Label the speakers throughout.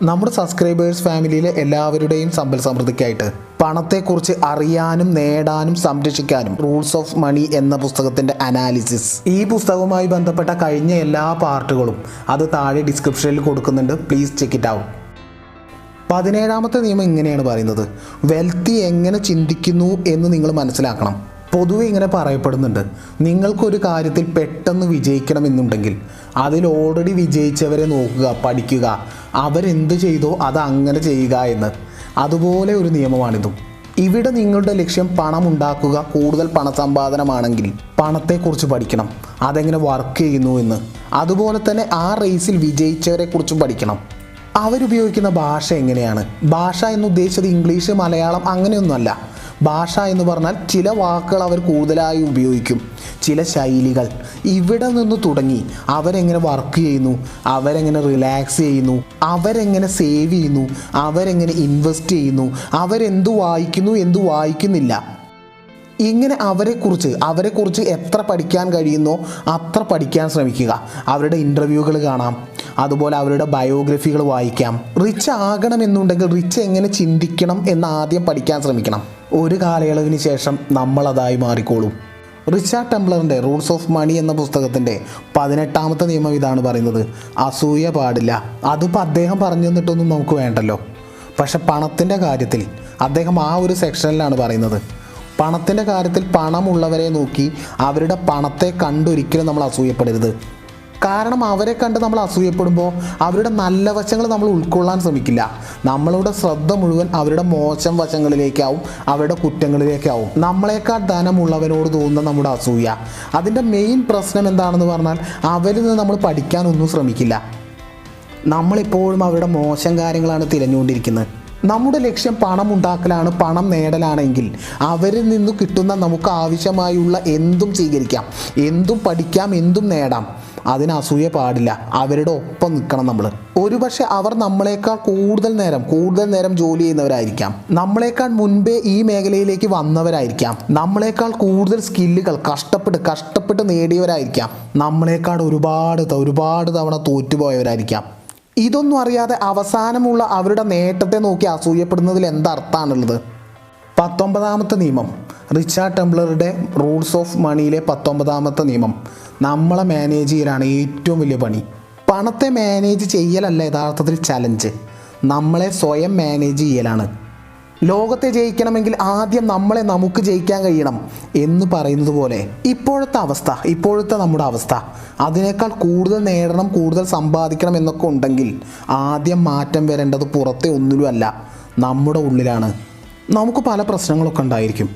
Speaker 1: നമ്മുടെ സബ്സ്ക്രൈബേഴ്സ് ഫാമിലിയിലെ എല്ലാവരുടെയും സമ്പൽ സമൃദ്ധിക്കായിട്ട് പണത്തെക്കുറിച്ച് അറിയാനും നേടാനും സംരക്ഷിക്കാനും റൂൾസ് ഓഫ് മണി എന്ന പുസ്തകത്തിൻ്റെ അനാലിസിസ്, ഈ പുസ്തകവുമായി ബന്ധപ്പെട്ട കഴിഞ്ഞ എല്ലാ പാർട്ടുകളും അത് താഴെ ഡിസ്ക്രിപ്ഷനിൽ കൊടുക്കുന്നുണ്ട്. Please check it out. 17ാമത്തെ നിയമം ഇങ്ങനെയാണ് പറയുന്നത്: വെൽത്തി എങ്ങനെ ചിന്തിക്കുന്നു എന്ന് നിങ്ങൾ മനസ്സിലാക്കണം. പൊതുവെ ഇങ്ങനെ പറയപ്പെടുന്നുണ്ട്, നിങ്ങൾക്കൊരു കാര്യത്തിൽ പെട്ടെന്ന് വിജയിക്കണമെന്നുണ്ടെങ്കിൽ അതിൽ ഓൾറെഡി വിജയിച്ചവരെ നോക്കുക, പഠിക്കുക, അവരെന്ത് ചെയ്തോ അത് അങ്ങനെ ചെയ്യുക എന്ന്. അതുപോലെ ഒരു നിയമമാണിതും. ഇവിടെ നിങ്ങളുടെ ലക്ഷ്യം പണം ഉണ്ടാക്കുക, കൂടുതൽ പണസമ്പാദനമാണെങ്കിൽ പണത്തെക്കുറിച്ച് പഠിക്കണം, അതെങ്ങനെ വർക്ക് ചെയ്യുന്നു എന്ന്. അതുപോലെ തന്നെ ആ റേസിൽ വിജയിച്ചവരെ കുറിച്ചും പഠിക്കണം. അവരുപയോഗിക്കുന്ന ഭാഷ എങ്ങനെയാണ്. ഭാഷ എന്നുദ്ദേശിച്ചത് ഇംഗ്ലീഷ്, മലയാളം അങ്ങനെയൊന്നുമല്ല. ഭാഷ എന്ന് പറഞ്ഞാൽ ചില വാക്കുകൾ അവർ കൂടുതലായി ഉപയോഗിക്കും, ചില ശൈലികൾ. ഇവിടെ നിന്ന് തുടങ്ങി അവരെങ്ങനെ വർക്ക് ചെയ്യുന്നു, അവരെങ്ങനെ റിലാക്സ് ചെയ്യുന്നു, അവരെങ്ങനെ സേവ് ചെയ്യുന്നു, അവരെങ്ങനെ ഇൻവെസ്റ്റ് ചെയ്യുന്നു, അവരെന്തു വായിക്കുന്നു, എന്തു വായിക്കുന്നില്ല, ഇങ്ങനെ അവരെക്കുറിച്ച് എത്ര പഠിക്കാൻ കഴിയുന്നോ അത്ര പഠിക്കാൻ ശ്രമിക്കുക. അവരുടെ ഇൻ്റർവ്യൂകൾ കാണാം, അതുപോലെ അവരുടെ ബയോഗ്രഫികൾ വായിക്കാം. റിച്ച് ആകണമെന്നുണ്ടെങ്കിൽ റിച്ച് എങ്ങനെ ചിന്തിക്കണം എന്ന് ആദ്യം പഠിക്കാൻ ശ്രമിക്കണം. ഒരു കാലയളവിന് ശേഷം നമ്മളതായി മാറിക്കോളും. റിച്ചാർഡ് ടെംപ്ലറിൻ്റെ റൂൾസ് ഓഫ് മണി എന്ന പുസ്തകത്തിൻ്റെ 18ാമത്തെ നിയമം ഇതാണ് പറയുന്നത്: അസൂയ പാടില്ല. അതിപ്പോൾ അദ്ദേഹം പറഞ്ഞു തന്നിട്ടൊന്നും നമുക്ക് വേണ്ടല്ലോ. പക്ഷെ പണത്തിൻ്റെ കാര്യത്തിൽ അദ്ദേഹം ആ ഒരു സെക്ഷനിലാണ് പറയുന്നത്. പണത്തിൻ്റെ കാര്യത്തിൽ പണമുള്ളവരെ നോക്കി അവരുടെ പണത്തെ കണ്ടൊരിക്കലും നമ്മൾ അസൂയപ്പെടരുത്. കാരണം അവരെ കണ്ട് നമ്മൾ അസൂയപ്പെടുമ്പോൾ അവരുടെ നല്ല വശങ്ങൾ നമ്മൾ ഉൾക്കൊള്ളാൻ ശ്രമിക്കില്ല. നമ്മളുടെ ശ്രദ്ധ മുഴുവൻ അവരുടെ മോശം വശങ്ങളിലേക്കാവും, അവരുടെ കുറ്റങ്ങളിലേക്കാവും. നമ്മളെക്കാൾ ധനമുള്ളവനോട് തോന്നുന്ന നമ്മുടെ അസൂയ, അതിൻ്റെ മെയിൻ പ്രശ്നം എന്താണെന്ന് പറഞ്ഞാൽ അവരിൽ നിന്ന് നമ്മൾ പഠിക്കാനൊന്നും ശ്രമിക്കില്ല. നമ്മളെപ്പോഴും അവരുടെ മോശം കാര്യങ്ങളാണ് തിരഞ്ഞുകൊണ്ടിരിക്കുന്നത്. നമ്മുടെ ലക്ഷ്യം പണം ഉണ്ടാക്കലാണ്, പണം നേടലാണെങ്കിൽ അവരിൽ നിന്ന് കിട്ടുന്ന നമുക്ക് ആവശ്യമായുള്ള എന്തും സ്വീകരിക്കാം, എന്തും പഠിക്കാം, എന്തും നേടാം. അതിന് അസൂയ പാടില്ല. അവരുടെ ഒപ്പം നിൽക്കണം നമ്മൾ. ഒരുപക്ഷെ അവർ നമ്മളെക്കാൾ കൂടുതൽ നേരം ജോലി ചെയ്യുന്നവരായിരിക്കാം, നമ്മളെക്കാൾ മുൻപേ ഈ മേഖലയിലേക്ക് വന്നവരായിരിക്കാം, നമ്മളെക്കാൾ കൂടുതൽ സ്കില്ലുകൾ കഷ്ടപ്പെട്ട് നേടിയവരായിരിക്കാം, നമ്മളെക്കാൾ ഒരുപാട് തവണ തോറ്റുപോയവരായിരിക്കാം. ഇതൊന്നും അറിയാതെ അവസാനമുള്ള അവരുടെ നേട്ടത്തെ നോക്കി അസൂയപ്പെടുന്നതിൽ എന്തർത്ഥമാണുള്ളത്? 19ാമത്തെ നിയമം, റിച്ചാർഡ് ടെംപ്ലറുടെ റൂൾസ് ഓഫ് മണിയിലെ 19ാമത്തെ നിയമം: നമ്മളെ മാനേജ് ചെയ്യലാണ് ഏറ്റവും വലിയ പണി. പണത്തെ മാനേജ് ചെയ്യലല്ല യഥാർത്ഥത്തിൽ ചലഞ്ച്, നമ്മളെ സ്വയം മാനേജ് ചെയ്യലാണ്. ലോകത്തെ ജയിക്കണമെങ്കിൽ ആദ്യം നമുക്ക് ജയിക്കാൻ കഴിയണം എന്ന് പറയുന്നത് പോലെ ഇപ്പോഴത്തെ നമ്മുടെ അവസ്ഥ അതിനേക്കാൾ കൂടുതൽ നേടണം, കൂടുതൽ സമ്പാദിക്കണം എന്നൊക്കെ ഉണ്ടെങ്കിൽ ആദ്യം മാറ്റം വരേണ്ടത് പുറത്തെ ഒന്നിലുമല്ല, നമ്മുടെ ഉള്ളിലാണ്. നമുക്ക് പല പ്രശ്നങ്ങളൊക്കെ ഉണ്ടായിരിക്കും.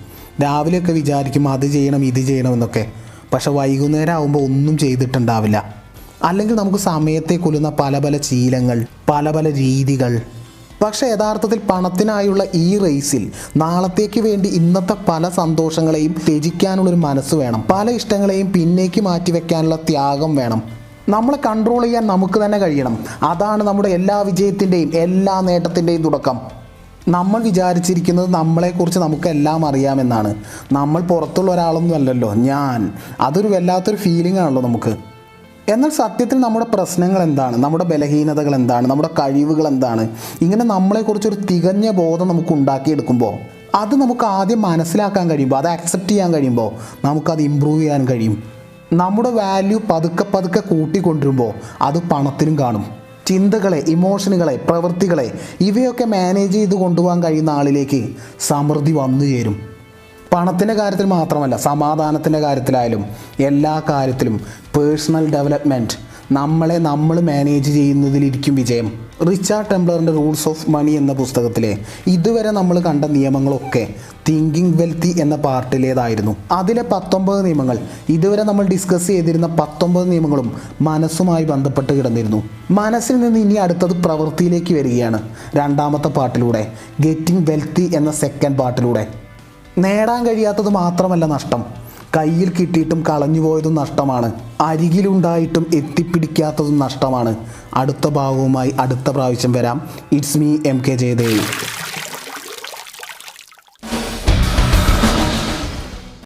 Speaker 1: രാവിലെയൊക്കെ വിചാരിക്കും അത് ചെയ്യണം ഇത് ചെയ്യണം എന്നൊക്കെ, പക്ഷെ വൈകുന്നേരം ആകുമ്പോൾ ഒന്നും ചെയ്തിട്ടുണ്ടാവില്ല. അല്ലെങ്കിൽ നമുക്ക് സമയത്തെ കൊല്ലുന്ന പല ശീലങ്ങൾ, പല രീതികൾ. പക്ഷേ യഥാർത്ഥത്തിൽ പണത്തിനായുള്ള ഈ റേസിൽ നാളത്തേക്ക് വേണ്ടി ഇന്നത്തെ പല സന്തോഷങ്ങളെയും ത്യജിക്കാനുള്ളൊരു മനസ്സ് വേണം, പല ഇഷ്ടങ്ങളെയും പിന്നേക്ക് മാറ്റിവെക്കാനുള്ള ത്യാഗം വേണം. നമ്മളെ കൺട്രോൾ ചെയ്യാൻ നമുക്ക് തന്നെ കഴിയണം. അതാണ് നമ്മുടെ എല്ലാ വിജയത്തിൻ്റെയും എല്ലാ നേട്ടത്തിൻ്റെയും തുടക്കം. നമ്മൾ വിചാരിച്ചിരിക്കുന്നത് നമ്മളെക്കുറിച്ച് നമുക്കെല്ലാം അറിയാമെന്നാണ്. നമ്മൾ പുറത്തുള്ള ഒരാളൊന്നും അല്ലല്ലോ അതൊരു വല്ലാത്തൊരു ഫീലിംഗ് ആണല്ലോ നമുക്ക്. എന്നാൽ സത്യത്തിൽ നമ്മുടെ പ്രശ്നങ്ങൾ എന്താണ്, നമ്മുടെ ബലഹീനതകൾ എന്താണ്, നമ്മുടെ കഴിവുകൾ എന്താണ്, ഇങ്ങനെ നമ്മളെക്കുറിച്ചൊരു തികഞ്ഞ ബോധം നമുക്ക് ഉണ്ടാക്കിയെടുക്കുമ്പോൾ, അത് നമുക്ക് ആദ്യം മനസ്സിലാക്കാൻ കഴിയുമ്പോൾ, അത് അക്സെപ്റ്റ് ചെയ്യാൻ കഴിയുമ്പോൾ നമുക്കത് ഇമ്പ്രൂവ് ചെയ്യാൻ കഴിയും. നമ്മുടെ വാല്യൂ പതുക്കെ കൂട്ടിക്കൊണ്ടിരുമ്പോൾ അത് പണത്തിലും കാണും. ചിന്തകളെ, ഇമോഷനുകളെ, പ്രവൃത്തികളെ ഇവയൊക്കെ മാനേജ് ചെയ്ത് കൊണ്ടുപോകാൻ കഴിയുന്ന ആളിലേക്ക് സമൃദ്ധി വന്നു ചേരും. പണത്തിൻ്റെ കാര്യത്തിൽ മാത്രമല്ല, സമാധാനത്തിൻ്റെ കാര്യത്തിലായാലും എല്ലാ കാര്യത്തിലും പേഴ്സണൽ ഡെവലപ്മെൻറ്റ്, നമ്മൾ മാനേജ് ചെയ്യുന്നതിലിരിക്കും വിജയം. റിച്ചാർഡ് ടെംപ്ലറിൻ്റെ റൂൾസ് ഓഫ് മണി എന്ന പുസ്തകത്തിലെ ഇതുവരെ നമ്മൾ കണ്ട നിയമങ്ങളൊക്കെ തിങ്കിങ് വെൽത്തി എന്ന പാർട്ടിലേതായിരുന്നു. അതിലെ 19 നിയമങ്ങൾ, ഇതുവരെ നമ്മൾ ഡിസ്കസ് ചെയ്തിരുന്ന 19 നിയമങ്ങളും മനസ്സുമായി ബന്ധപ്പെട്ട് കിടന്നിരുന്നു. മനസ്സിൽ നിന്ന് ഇനി അടുത്തത് പ്രവൃത്തിയിലേക്ക് വരികയാണ് 2ാമത്തെ പാർട്ടിലൂടെ, ഗെറ്റിംഗ് വെൽത്തി എന്ന സെക്കൻഡ് പാർട്ടിലൂടെ. നേടാൻ കഴിയാത്തത് മാത്രമല്ല നഷ്ടം, കയ്യിൽ കിട്ടിയിട്ടും കളഞ്ഞുപോയതും നഷ്ടമാണ്, അരികിലുണ്ടായിട്ടും എത്തിപ്പിടിക്കാത്തതും നഷ്ടമാണ്. അടുത്ത ഭാഗവുമായി അടുത്ത പ്രാവശ്യം വരാം. It's me MK Jayadev.